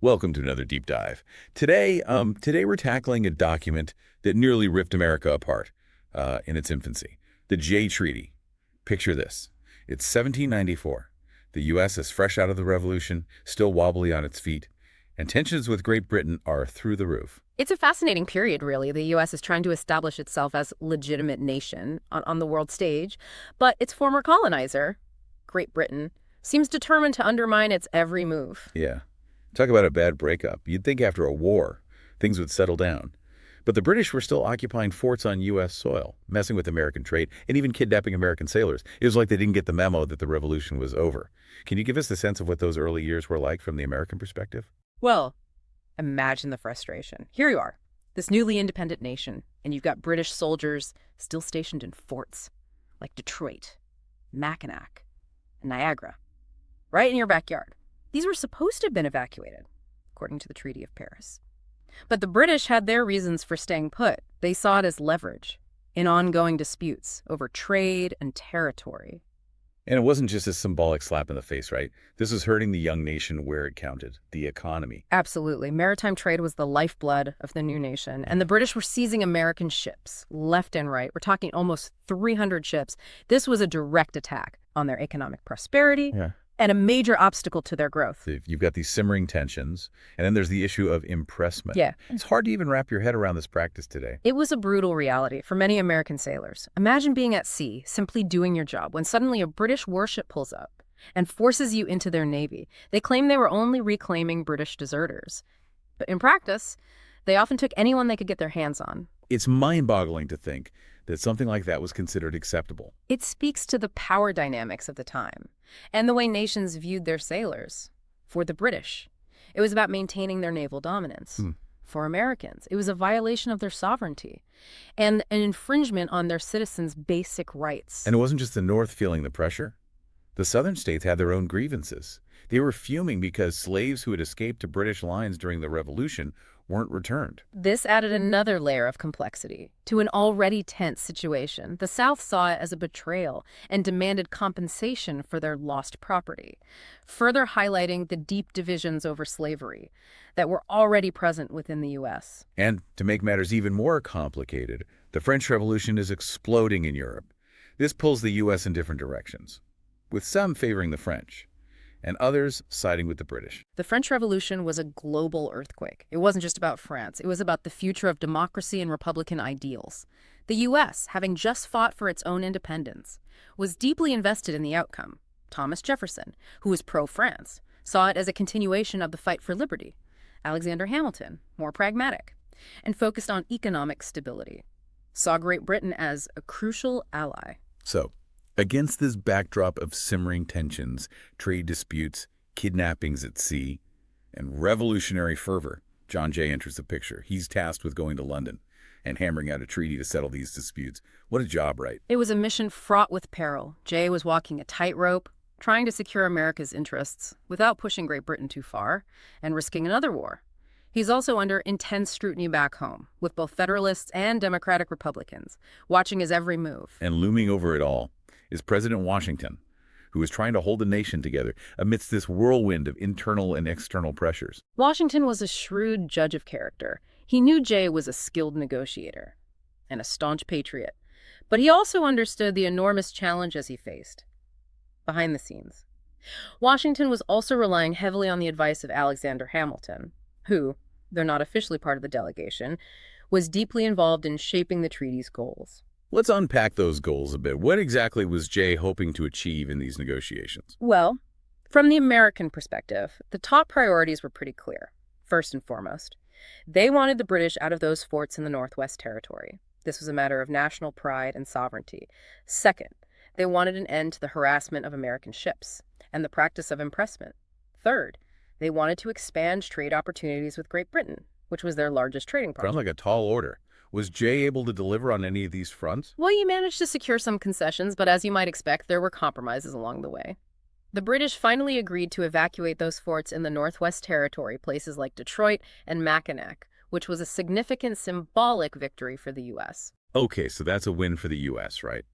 Welcome to another deep dive. Today we're tackling a document that nearly ripped America apart in its infancy, the Jay Treaty. Picture this. It's 1794. The U.S. is fresh out of the Revolution, still wobbly on its feet, and tensions with Great Britain are through the roof. It's a fascinating period, really. The U.S. is trying to establish itself as legitimate nation on the world stage, but its former colonizer, Great Britain, seems determined to undermine its every move. Yeah. Talk about a bad breakup. You'd think after a war, things would settle down. But the British were still occupying forts on U.S. soil, messing with American trade, and even kidnapping American sailors. It was like they didn't get the memo that the revolution was over. Can you give us a sense of what those early years were like from the American perspective? Well, imagine the frustration. Here you are, this newly independent nation, and you've got British soldiers still stationed in forts like Detroit, Mackinac, and Niagara, right in your backyard. These were supposed to have been evacuated, according to the Treaty of Paris. But the British had their reasons for staying put. They saw it as leverage in ongoing disputes over trade and territory. And it wasn't just a symbolic slap in the face, right? This was hurting the young nation where it counted, the economy. Absolutely. Maritime trade was the lifeblood of the new nation, and the British were seizing American ships left and right. We're talking almost 300 ships. This was a direct attack on their economic prosperity. Yeah. And a major obstacle to their growth. You've got these simmering tensions, and then there's the issue of impressment. Yeah. It's hard to even wrap your head around this practice today. It was a brutal reality for many American sailors. Imagine being at sea, simply doing your job, when suddenly a British warship pulls up and forces you into their navy. They claimed they were only reclaiming British deserters. But in practice, they often took anyone they could get their hands on. It's mind-boggling to think that something like that was considered acceptable. It speaks to the power dynamics of the time and the way nations viewed their sailors. For the British, it was about maintaining their naval dominance. For Americans, it was a violation of their sovereignty and an infringement on their citizens' basic rights. And it wasn't just the North feeling the pressure. The Southern states had their own grievances. They were fuming because slaves who had escaped to British lines during the Revolution weren't returned. This added another layer of complexity to an already tense situation. The South saw it as a betrayal and demanded compensation for their lost property, further highlighting the deep divisions over slavery that were already present within the U.S. And to make matters even more complicated, the French Revolution is exploding in Europe. This pulls the U.S. in different directions, with some favoring the French and others siding with the British. The French Revolution was a global earthquake. It wasn't just about France. It was about the future of democracy and Republican ideals. The U.S., having just fought for its own independence, was deeply invested in the outcome. Thomas Jefferson, who was pro-France, saw it as a continuation of the fight for liberty. Alexander Hamilton, more pragmatic, and focused on economic stability, saw Great Britain as a crucial ally. So, against this backdrop of simmering tensions, trade disputes, kidnappings at sea, and revolutionary fervor, John Jay enters the picture. He's tasked with going to London and hammering out a treaty to settle these disputes. What a job, right? It was a mission fraught with peril. Jay was walking a tightrope, trying to secure America's interests without pushing Great Britain too far and risking another war. He's also under intense scrutiny back home, with both Federalists and Democratic Republicans watching his every move. And looming over it all is President Washington, who is trying to hold the nation together amidst this whirlwind of internal and external pressures. Washington was a shrewd judge of character. He knew Jay was a skilled negotiator and a staunch patriot, but he also understood the enormous challenges he faced behind the scenes. Washington was also relying heavily on the advice of Alexander Hamilton, who, though not officially part of the delegation, was deeply involved in shaping the treaty's goals. Let's unpack those goals a bit. What exactly was Jay hoping to achieve in these negotiations? Well, from the American perspective, the top priorities were pretty clear. First and foremost, they wanted the British out of those forts in the Northwest Territory. This was a matter of national pride and sovereignty. Second, they wanted an end to the harassment of American ships and the practice of impressment. Third, they wanted to expand trade opportunities with Great Britain, which was their largest trading partner. Sounds like a tall order. Was Jay able to deliver on any of these fronts? Well, he managed to secure some concessions, but as you might expect, there were compromises along the way. The British finally agreed to evacuate those forts in the Northwest Territory, places like Detroit and Mackinac, which was a significant symbolic victory for the U.S. Okay, so that's a win for the U.S., right?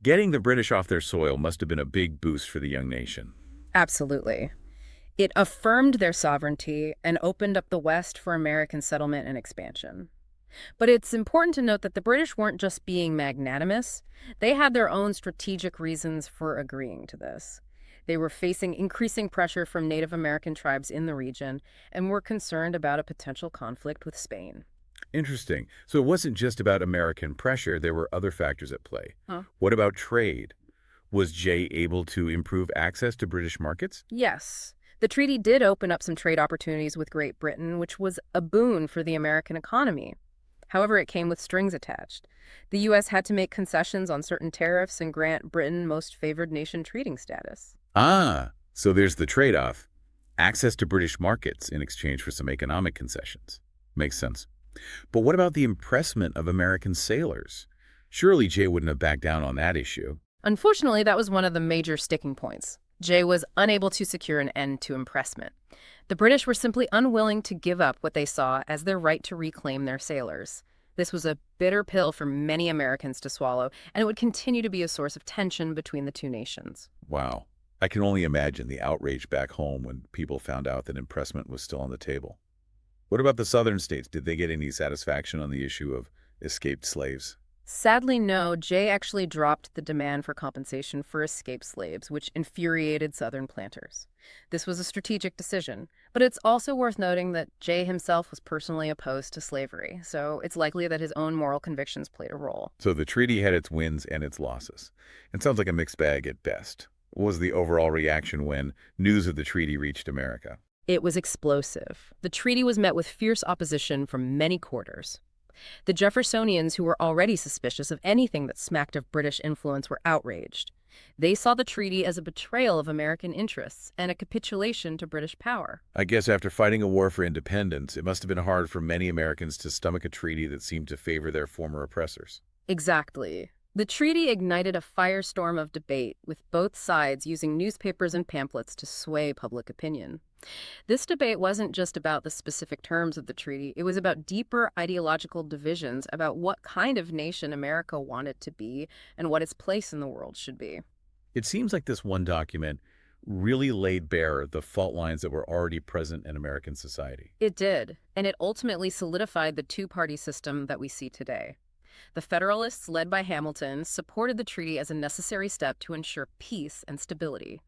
Getting the British off their soil must have been a big boost for the young nation. Absolutely. It affirmed their sovereignty and opened up the West for American settlement and expansion. But it's important to note that the British weren't just being magnanimous. They had their own strategic reasons for agreeing to this. They were facing increasing pressure from Native American tribes in the region and were concerned about a potential conflict with Spain. Interesting. So it wasn't just about American pressure, there were other factors at play. Huh? What about trade? Was Jay able to improve access to British markets? Yes, the treaty did open up some trade opportunities with Great Britain, which was a boon for the American economy. However, it came with strings attached. The U.S. had to make concessions on certain tariffs and grant Britain most favored nation treating status. Ah, so there's the trade-off. Access to British markets in exchange for some economic concessions. Makes sense. But what about the impressment of American sailors? Surely Jay wouldn't have backed down on that issue. Unfortunately, that was one of the major sticking points. Jay was unable to secure an end to impressment. The British were simply unwilling to give up what they saw as their right to reclaim their sailors. This was a bitter pill for many Americans to swallow, and it would continue to be a source of tension between the two nations. Wow. I can only imagine the outrage back home when people found out that impressment was still on the table. What about the southern states? Did they get any satisfaction on the issue of escaped slaves? Sadly, no. Jay actually dropped the demand for compensation for escaped slaves, which infuriated Southern planters. This was a strategic decision, but it's also worth noting that Jay himself was personally opposed to slavery, so it's likely that his own moral convictions played a role. So the treaty had its wins and its losses. It sounds like a mixed bag at best. What was the overall reaction when news of the treaty reached America? It was explosive. The treaty was met with fierce opposition from many quarters. The Jeffersonians, who were already suspicious of anything that smacked of British influence, were outraged. They saw the treaty as a betrayal of American interests and a capitulation to British power. I guess after fighting a war for independence, it must have been hard for many Americans to stomach a treaty that seemed to favor their former oppressors. Exactly. The treaty ignited a firestorm of debate, with both sides using newspapers and pamphlets to sway public opinion. This debate wasn't just about the specific terms of the treaty, it was about deeper ideological divisions about what kind of nation America wanted to be and what its place in the world should be. It seems like this one document really laid bare the fault lines that were already present in American society. It did, and it ultimately solidified the two-party system that we see today. The Federalists, led by Hamilton, supported the treaty as a necessary step to ensure peace and stability.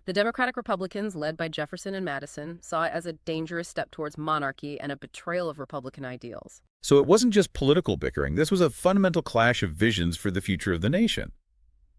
The Democratic Republicans, led by Jefferson and Madison, saw it as a dangerous step towards monarchy and a betrayal of Republican ideals. So it wasn't just political bickering. This was a fundamental clash of visions for the future of the nation.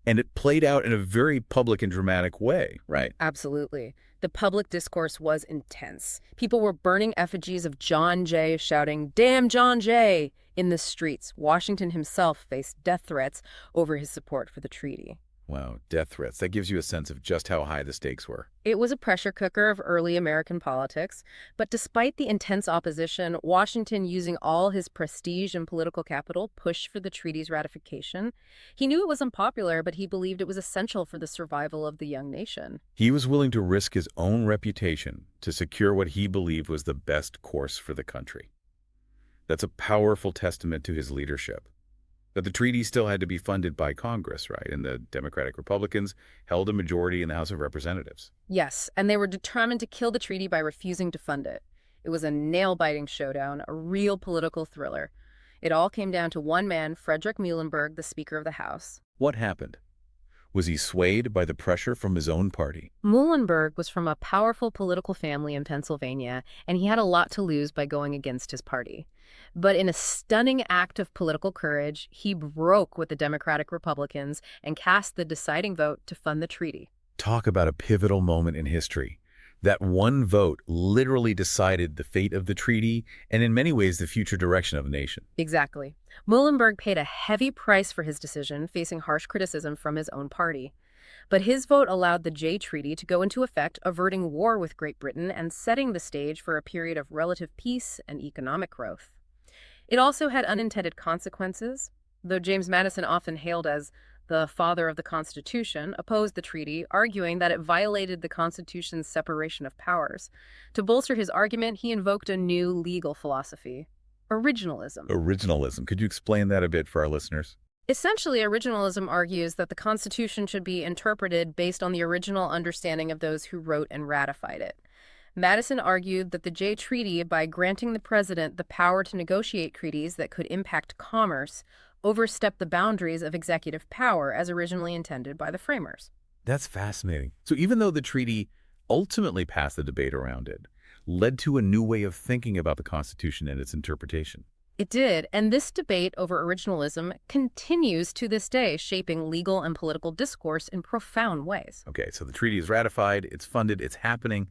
And it played out in a very public and dramatic way, right? Absolutely. The public discourse was intense. People were burning effigies of John Jay, shouting, "Damn John Jay!" in the streets. Washington himself faced death threats over his support for the treaty. Wow, death threats. That gives you a sense of just how high the stakes were. It was a pressure cooker of early American politics, but despite the intense opposition, Washington, using all his prestige and political capital, pushed for the treaty's ratification. He knew it was unpopular, but he believed it was essential for the survival of the young nation. He was willing to risk his own reputation to secure what he believed was the best course for the country. That's a powerful testament to his leadership. But the treaty still had to be funded by Congress, right? And the Democratic Republicans held a majority in the House of Representatives. Yes, and they were determined to kill the treaty by refusing to fund it. It was a nail-biting showdown, a real political thriller. It all came down to one man, Frederick Muhlenberg, the Speaker of the House. What happened? Was he swayed by the pressure from his own party? Muhlenberg was from a powerful political family in Pennsylvania, and he had a lot to lose by going against his party. But in a stunning act of political courage, he broke with the Democratic Republicans and cast the deciding vote to fund the treaty. Talk about a pivotal moment in history. That one vote literally decided the fate of the treaty and in many ways the future direction of the nation. Exactly. Muhlenberg paid a heavy price for his decision, facing harsh criticism from his own party. But his vote allowed the Jay Treaty to go into effect, averting war with Great Britain and setting the stage for a period of relative peace and economic growth. It also had unintended consequences. Though James Madison, often hailed as the father of the Constitution, opposed the treaty, arguing that it violated the Constitution's separation of powers. To bolster his argument, he invoked a new legal philosophy: originalism. Originalism. Could you explain that a bit for our listeners? Essentially, originalism argues that the Constitution should be interpreted based on the original understanding of those who wrote and ratified it. Madison argued that the Jay Treaty, by granting the president the power to negotiate treaties that could impact commerce, overstepped the boundaries of executive power as originally intended by the framers. That's fascinating. So even though the treaty ultimately passed the debate around it, led to a new way of thinking about the Constitution and its interpretation. It did, and this debate over originalism continues to this day, shaping legal and political discourse in profound ways. Okay, so the treaty is ratified, it's funded, it's happening.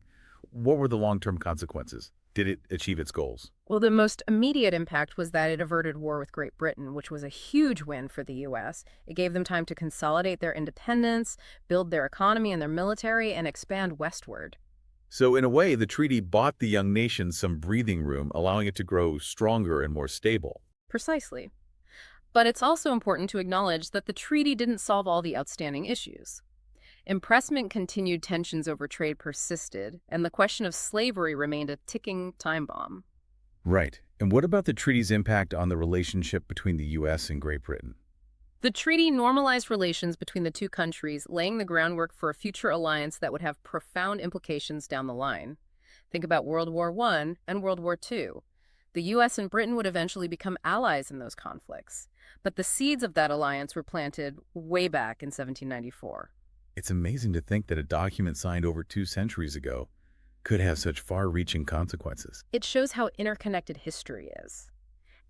What were the long-term consequences? Did it achieve its goals? Well, the most immediate impact was that it averted war with Great Britain, which was a huge win for the U.S. It gave them time to consolidate their independence, build their economy and their military, and expand westward. So in a way, the treaty bought the young nation some breathing room, allowing it to grow stronger and more stable. Precisely. But it's also important to acknowledge that the treaty didn't solve all the outstanding issues. Impressment continued, tensions over trade persisted, and the question of slavery remained a ticking time bomb. Right. And what about the treaty's impact on the relationship between the U.S. and Great Britain? The treaty normalized relations between the two countries, laying the groundwork for a future alliance that would have profound implications down the line. Think about World War I and World War II. The U.S. and Britain would eventually become allies in those conflicts, but the seeds of that alliance were planted way back in 1794. It's amazing to think that a document signed over 2 centuries ago could have such far-reaching consequences. It shows how interconnected history is.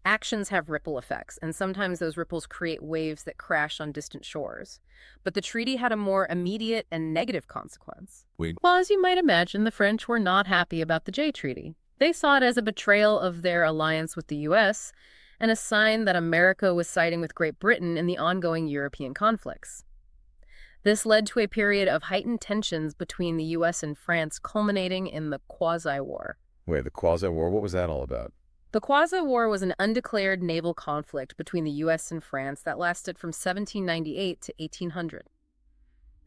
Actions have ripple effects, and sometimes those ripples create waves that crash on distant shores. But the treaty had a more immediate and negative consequence. Wait. Well, as you might imagine, the French were not happy about the Jay Treaty. They saw it as a betrayal of their alliance with the U.S. and a sign that America was siding with Great Britain in the ongoing European conflicts. This led to a period of heightened tensions between the U.S. and France, culminating in the Quasi-War. Wait, the Quasi-War, what was that all about? The Quasi-War was an undeclared naval conflict between the U.S. and France that lasted from 1798 to 1800.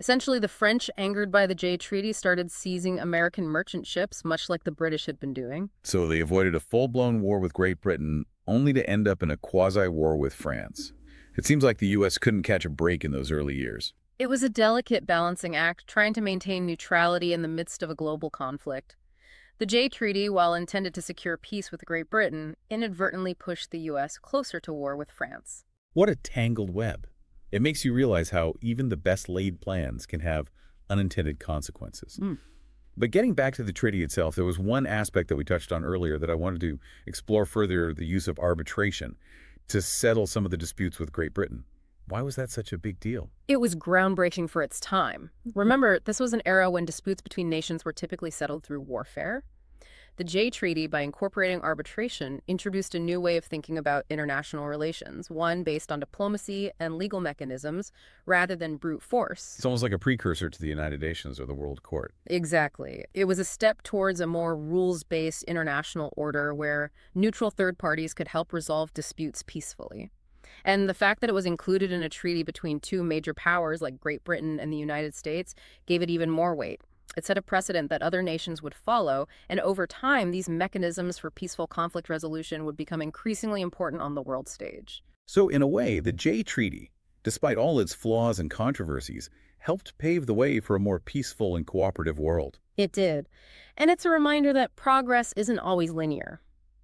Essentially, the French, angered by the Jay Treaty, started seizing American merchant ships, much like the British had been doing. So they avoided a full-blown war with Great Britain, only to end up in a quasi-war with France. It seems like the U.S. couldn't catch a break in those early years. It was a delicate balancing act, trying to maintain neutrality in the midst of a global conflict. The Jay Treaty, while intended to secure peace with Great Britain, inadvertently pushed the U.S. closer to war with France. What a tangled web. It makes you realize how even the best-laid plans can have unintended consequences. But getting back to the treaty itself, there was one aspect that we touched on earlier that I wanted to explore further, the use of arbitration to settle some of the disputes with Great Britain. Why was that such a big deal? It was groundbreaking for its time. Remember, this was an era when disputes between nations were typically settled through warfare. The Jay Treaty, by incorporating arbitration, introduced a new way of thinking about international relations, one based on diplomacy and legal mechanisms rather than brute force. It's almost like a precursor to the United Nations or the World Court. Exactly. It was a step towards a more rules-based international order where neutral third parties could help resolve disputes peacefully. And the fact that it was included in a treaty between two major powers like Great Britain and the United States gave it even more weight. It set a precedent that other nations would follow, and over time, these mechanisms for peaceful conflict resolution would become increasingly important on the world stage. So in a way, the Jay Treaty, despite all its flaws and controversies, helped pave the way for a more peaceful and cooperative world. It did. And it's a reminder that progress isn't always linear.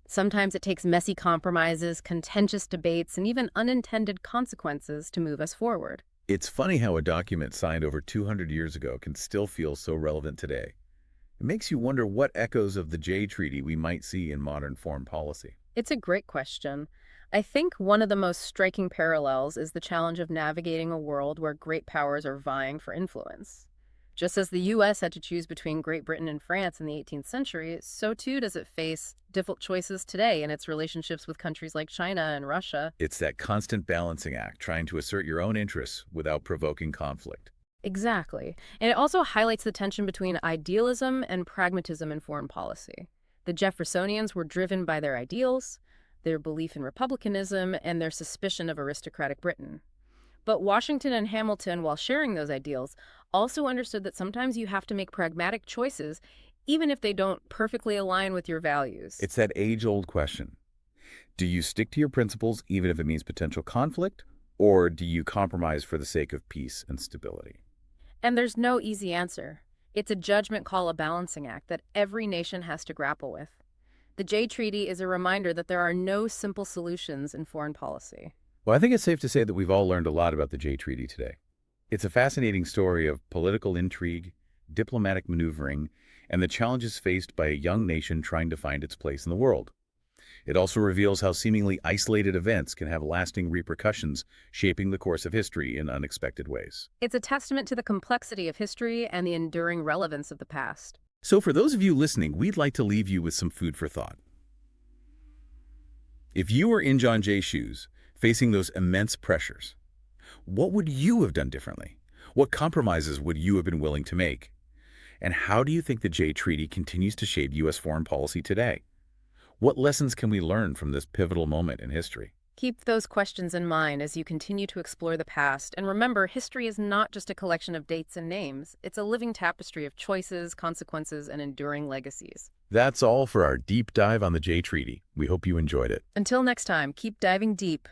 Sometimes it takes messy compromises, contentious debates, and even unintended consequences to move us forward. It's funny how a document signed over 200 years ago can still feel so relevant today. It makes you wonder what echoes of the Jay Treaty we might see in modern foreign policy. It's a great question. I think one of the most striking parallels is the challenge of navigating a world where great powers are vying for influence. Just as the U.S. had to choose between Great Britain and France in the 18th century, so too does it face difficult choices today in its relationships with countries like China and Russia. It's that constant balancing act, trying to assert your own interests without provoking conflict. Exactly. And it also highlights the tension between idealism and pragmatism in foreign policy. The Jeffersonians were driven by their ideals, their belief in republicanism, and their suspicion of aristocratic Britain. But Washington and Hamilton, while sharing those ideals, also understood that sometimes you have to make pragmatic choices, even if they don't perfectly align with your values. It's that age-old question. Do you stick to your principles even if it means potential conflict, or do you compromise for the sake of peace and stability? And there's no easy answer. It's a judgment call, a balancing act that every nation has to grapple with. The Jay Treaty is a reminder that there are no simple solutions in foreign policy. Well, I think it's safe to say that we've all learned a lot about the Jay Treaty today. It's a fascinating story of political intrigue, diplomatic maneuvering, and the challenges faced by a young nation trying to find its place in the world. It also reveals how seemingly isolated events can have lasting repercussions, shaping the course of history in unexpected ways. It's a testament to the complexity of history and the enduring relevance of the past. So for those of you listening, we'd like to leave you with some food for thought. If you were in John Jay's shoes, facing those immense pressures, what would you have done differently? What compromises would you have been willing to make? And how do you think the Jay Treaty continues to shape U.S. foreign policy today? What lessons can we learn from this pivotal moment in history? Keep those questions in mind as you continue to explore the past. And remember, history is not just a collection of dates and names. It's a living tapestry of choices, consequences, and enduring legacies. That's all for our deep dive on the Jay Treaty. We hope you enjoyed it. Until next time, keep diving deep